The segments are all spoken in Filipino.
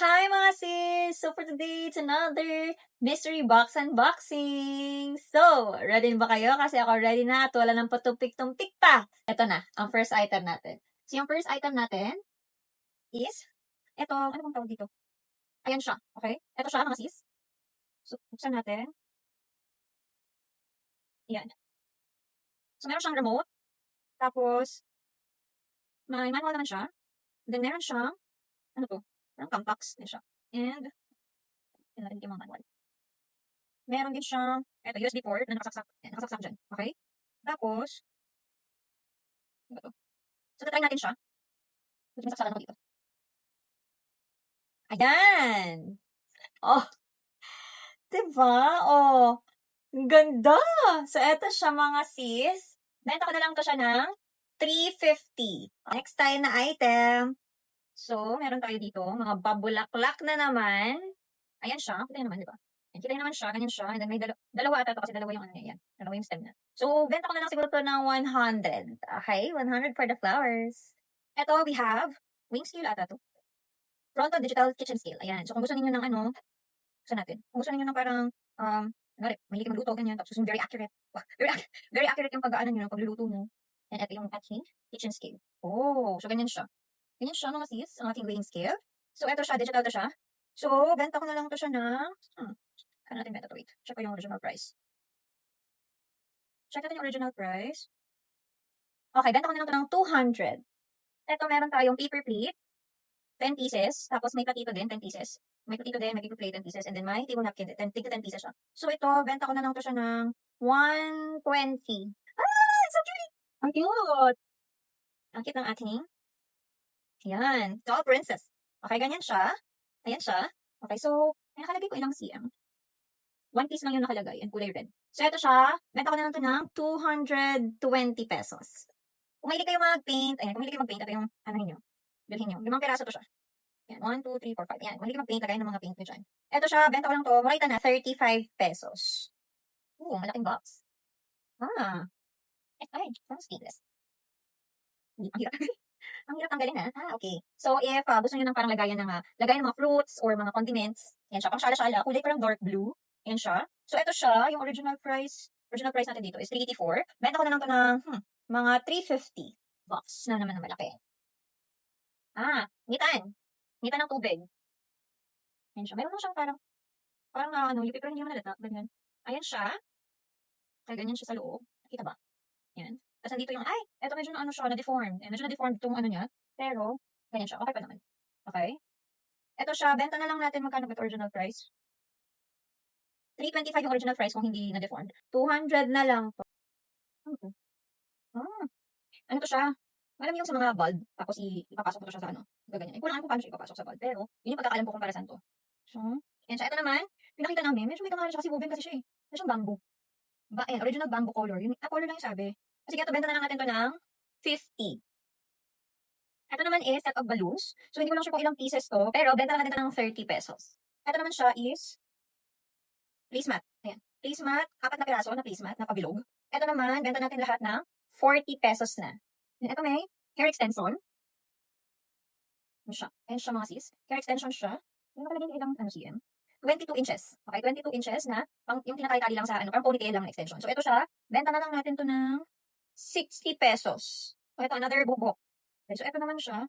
Hi mga sis! So for today, it's another mystery box unboxing! So, ready na ba kayo? Kasi ako ready na at wala nang patumpik-tumpik pa! Ito na, ang first item natin. So yung first item natin is, ito, ano bang tawag dito? Ayan siya, okay? Ito siya mga sis. So, buksan natin. Ayan. So meron siyang remote, tapos may manual naman siya. Then meron siyang, ano to? Parang contacts din siya. And, yun natin yung mga manual. Meron din siyang, eto, USB port na nakasaksak dyan. Okay? Tapos, ano ba to? So, tatry natin siya. Buti may saksakan ako dito. Ayan! Oh, diba? Oh, ang ganda! So, eto siya mga sis. Benta ko na lang to siya ng 350. Next tayo na item. So, meron tayo dito, mga babulaklak na naman. Ayan siya. Kita naman, di ba? Ayan, kita naman siya, ganyan siya. And then may dalawa ata to kasi dalawa yung ano niya. Yan. Dalawa yung stem niya. So, benta ko na lang siguro to ng 100. Okay? 100 for the flowers. Ito, we have wing scale ata to. Pronto Digital Kitchen Scale. Ayan. So, kung gusto niyo ng ano, gusto natin. Kung gusto niyo ng parang, kunwari, mahilig ka magluto, ganyan. Tapos, yung very accurate. Very accurate yung pag-ano nyo, pagluluto nyo. And ito yung ating kitchen scale. Oh, so ganyan siya. Ganyan siya mga sis, ang ating weighing scale. So, ito siya, digital to siya. So, benta ko na lang to siya na, ano natin benta to? Wait, check ko yung original price. Check natin yung original price. Okay, benta ko na lang to ng 200. Ito, meron tayong paper plate, 10 pieces. Tapos, may platito din, 10 pieces. May platito din, may paper plate, 10 pieces. And then, may table napkin, 10 pieces siya. So, ito, benta ko na lang to siya ng 120. Ah, so cute! Ang cute! Ang cute ng ating, yan, doll princess. Okay, ganyan siya. Ayan siya. Okay, so, nakalagay ko ilang cm. One piece lang yung nakalagay, and kulay red. So, ito siya. Benta ko na lang ito ng 220 pesos. Kung mahilig kayo mag-paint, ayan, kung mahilig kayo mag-paint, ito yung, ano ninyo, bilhin nyo. 5 peraso to siya. Ayan, 1, 2, 3, 4, 5. Ayan, kung mahilig mag-paint, lagay ng mga paint nyo dyan. Ito siya, benta ko lang to, mura ito na, 35 pesos. Ooh, malaking box. Ay, parang stainless. Ang hirap. Ang hirap tanggalin ha. Okay. So, if gusto niyo ng parang lagayan ng mga fruits or mga condiments, yan siya, pang sala-sala, kulay parang dark blue. Yan siya. So, ito siya, yung original price natin dito is 384. Benta ko na lang to ng, mga 350 box na naman na malaki. Ngitan. Ngitan ng tubig. Yan siya. Meron lang siyang parang yung paper hindi naman nalata. Ganyan. Ayan siya. Kaya ganyan siya sa loob. Nakita ba? Yan. Tapos nandito yung, eto medyo na ano siya, na-deformed. Medyo na-deformed itong ano niya. Pero, ganyan siya. Okay pa naman. Okay? Eto siya, benta na lang natin magkano ba ito original price? 325 yung original price kung hindi na-deformed. 200 na lang to. Ano to? Ano to siya? Alam mo yung sa mga bulb, tapos ipapasok mo to siya sa ano, gaganyan. Kulangan ko paano siya ipapasok sa bulb. Pero, yun yung pagkakalam ko kung para saan to. So, yan siya. Ito naman, pinakita namin, medyo may kamahalan siya kasi woven kasi siya eh. Ano siyang bamboo. Ayan, original bamboo color. Yun, color lang yung sabi. Kasi ito, benta na lang natin to ng 50. Ito naman is set of balloons. So, hindi ko lang sure kung ilang pieces to, pero benta lang natin ito ng 30 pesos. Ito naman siya is placemat. Ayan. Placemat, 4 na piraso na placemat na pabilog. Ito naman, benta natin lahat ng 40 pesos na. Ito may hair extension. Ano siya? Ayan siya mga sis. Hair extension siya. Yung nakalagay ng ilang cm. 22 inches. Okay, 22 inches na yung tinatali-tali lang sa parang ponytail lang na extension. So, ito siya. Benta na lang natin to ng 60 pesos. So, ito, another buhok. Okay, so, ito naman siya.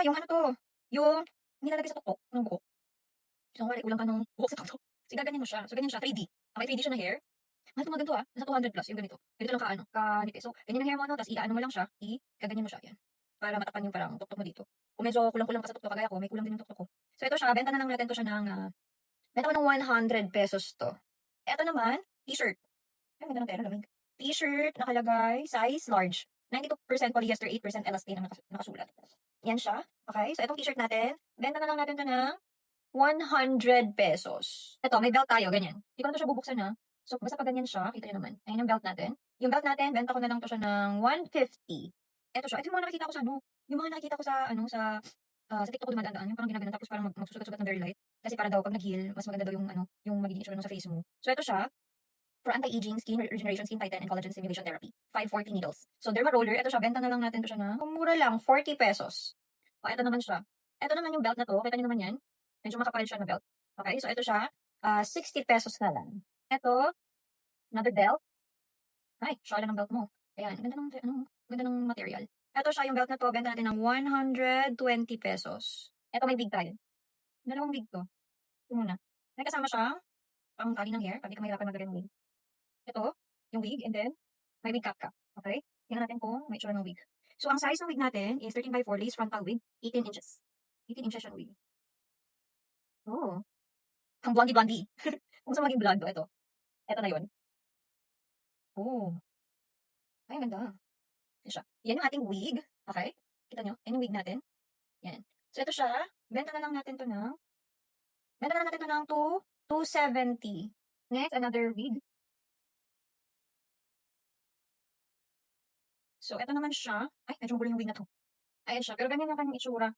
Yung ano to, yung nilalagay sa tuktok ng buhok. So, wala, ulang ka ng buhok sa tuktok. So, gaganyan mo siya. So, ganyan siya, 3D. Okay, 3D siya na hair. Mahal ito mga ganito nasa 200 plus yung ganito. Ganito lang kanipis. So, ganyan ang hair mo, no? Tapos, iaano mo lang siya, gaganyan mo siya, yan. Para matapan yung parang tuktok mo dito. Kung medyo kulang-kulang ka sa tuktok, kagaya ko, may kulang din yung tuktok ko. So, ito siya, benta na lang natin to siya benta ko ng 100 pesos to. Ito naman, t-shirt. Ay, ganda ng tela, lamig. T-shirt, nakalagay, size large. 92% polyester, 8% elastane ang nakasulat. Yan siya. Okay, so itong t-shirt natin, benta na lang natin to ng 100 pesos. Ito, may belt tayo, ganyan. Hindi ko na to siya bubuksan ha. So, basta pag ganyan siya, kita nyo naman. Ayan yung belt natin. Yung belt natin, benta ko na lang to siya ng 150. Ito siya. Ito yung mga nakikita ko sa yung mga nakikita ko sa TikTok ko dumadaan, yung parang ginaganon tapos parang magsusugat-sugat ng very light. Kasi para daw pag nag-heal, mas maganda daw yung magiging itsura sa face mo. So, ito siya. For anti-aging, skin regeneration, skin tighten, and collagen stimulation therapy. 540 needles. So, derma roller, ito siya, benta na lang natin to siya na mura lang, 40 pesos. O, ito naman siya. Ito naman yung belt na to, kita nyo naman yan. Medyo makapal siya na belt. Okay, so ito siya, 60 pesos na lang. Ito, another belt. Ay, syala ng belt mo. Ayan, ganda ng material. Ito siya, yung belt na to, benta natin ng 120 pesos. Ito may big tayo. Dalawang big to. Ito muna. May kasama siya, pang tali ng hair, pag di ka mahirapan maglagay ng wig. Ito, yung wig, and then, may wig cap ka. Okay? Tingnan natin kung may itsura ng wig. So, ang size ng wig natin is 13x4 lace frontal wig, 18 inches. 18 inches yung wig. Oh, ang blondie-blondie. Kung saan maging blonde, ito. Ito na yun. Oh, ay, ang ganda. Yan siya. Yan yung ating wig. Okay? Kita nyo? Yan yung wig natin. Yan. So, ito siya. Benta na lang natin to ng 270. Next, another wig. So, ito naman siya. Ay, medyo magulo yung wig na to. Ayan siya. Pero ganyan yung kanyang itsura.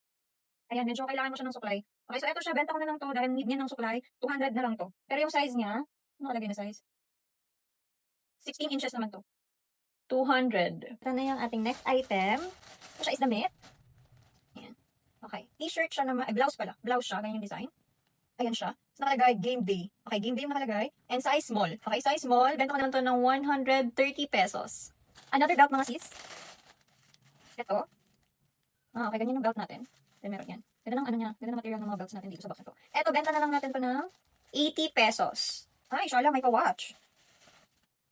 Ayan, medyo kailangan mo siya ng supply. Okay, so ito siya. Benta ko na lang to dahil need niya ng supply. 200 na lang to. Pero yung size niya, ano nakalagay na size? 16 inches naman to. 200. Ito na yung ating next item. Ito siya is damit. Ayan. Okay. T-shirt siya naman. Ay, blouse pala. Blouse siya. Ganyan yung design. Ayan siya. So, nakalagay game day. Okay, game day yung nakalagay. And size small. Okay, size small. Benta ko na lang to ng 130 pesos. Another belt mga sis. Ito. Okay, ganyan yung belt natin. Then meron yan. Ganda ng ano niya. Ganda ng material ng mga belts natin dito sa box na to. Ito, benta na lang natin to ng 80 pesos. Ay, syala, may pa-watch.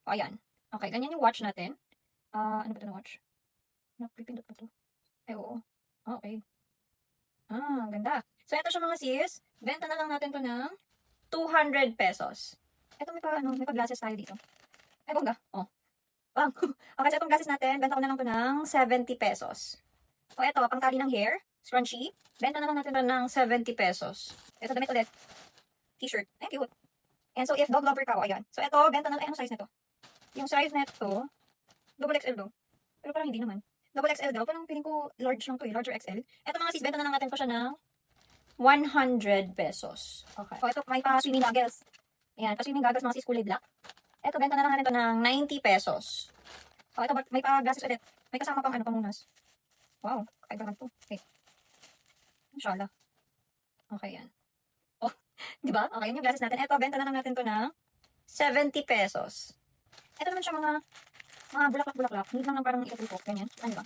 O, ayan. Okay, ganyan yung watch natin. Ano ba ito na watch? Napipindot pa to. Ay, oo. Okay. Ganda. So, ito siya mga sis. Benta na lang natin to ng 200 pesos. Ito may pa glasses tayo dito. Ay, bongga. Oh. Bang. Okay, so itong glasses natin, benta ko na lang to ng 70 pesos. O, ito, pang tali ng hair. Scrunchie. Benta na lang natin to ng 70 pesos. Ito, damit ulit. T-shirt. Ay, cute. And so, if dog lover ka, ayan. So, ito, benta na lang. Ay, anong size nito? Yung size nito, double XL daw. Pero parang hindi naman. Double XL daw. Parang feeling ko large lang to eh. Large or XL. Ito mga sis, benta na lang natin to siya ng 100 pesos. Okay. So, ito, may pa-swimming goggles. Ayan, pa-swimming goggles mga sis, kulay black. Ito, benta na lang natin to ng 90 pesos. O, ito, may pa-glasses ulit. May kasama pang pamunas. Wow, kaibahan to. Okay. Inshallah. Okay, yan. Oh, di ba? Okay, yun yung glasses natin. Ito, benta na lang natin to ng 70 pesos. Ito naman siya mga bulaklak-bulaklak. Hindi lang parang ipupok. Ganyan. Ano ba?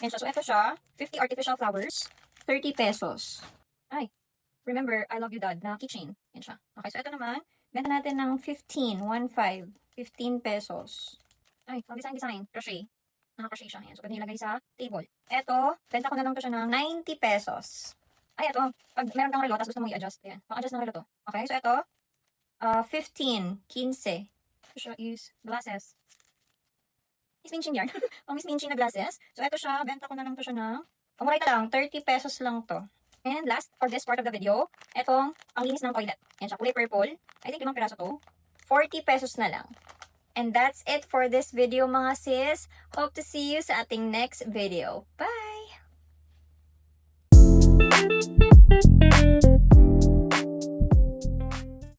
Yan siya. So, ito siya. 50 artificial flowers. 30 pesos. Ay. Remember, I love you, Dad. Na keychain. Yan siya. Okay. So, ito naman. Benta natin ng 15 pesos. Ay, design. Crochet. Naka-crochet siya. Yan. So, pwede nilagay sa table. Ito, benta ko na lang to siya ng 90 pesos. Ay, ito. Pag meron kang relo, tapos gusto mo i-adjust. Yan. Pang-adjust ng relo to. Okay. So, ito. 15. Ito siya is glasses. Miss Minchin yan. Pang Miss Minchin na glasses. So, ito siya. Benta ko na lang to siya ng pamuray na lang. 30 pesos lang to. And last, for this part of the video, etong ang linis ng toilet. Yan siya. Kulay purple. I think 5 piraso to. 40 pesos na lang. And that's it for this video mga sis. Hope to see you sa ating next video. Bye!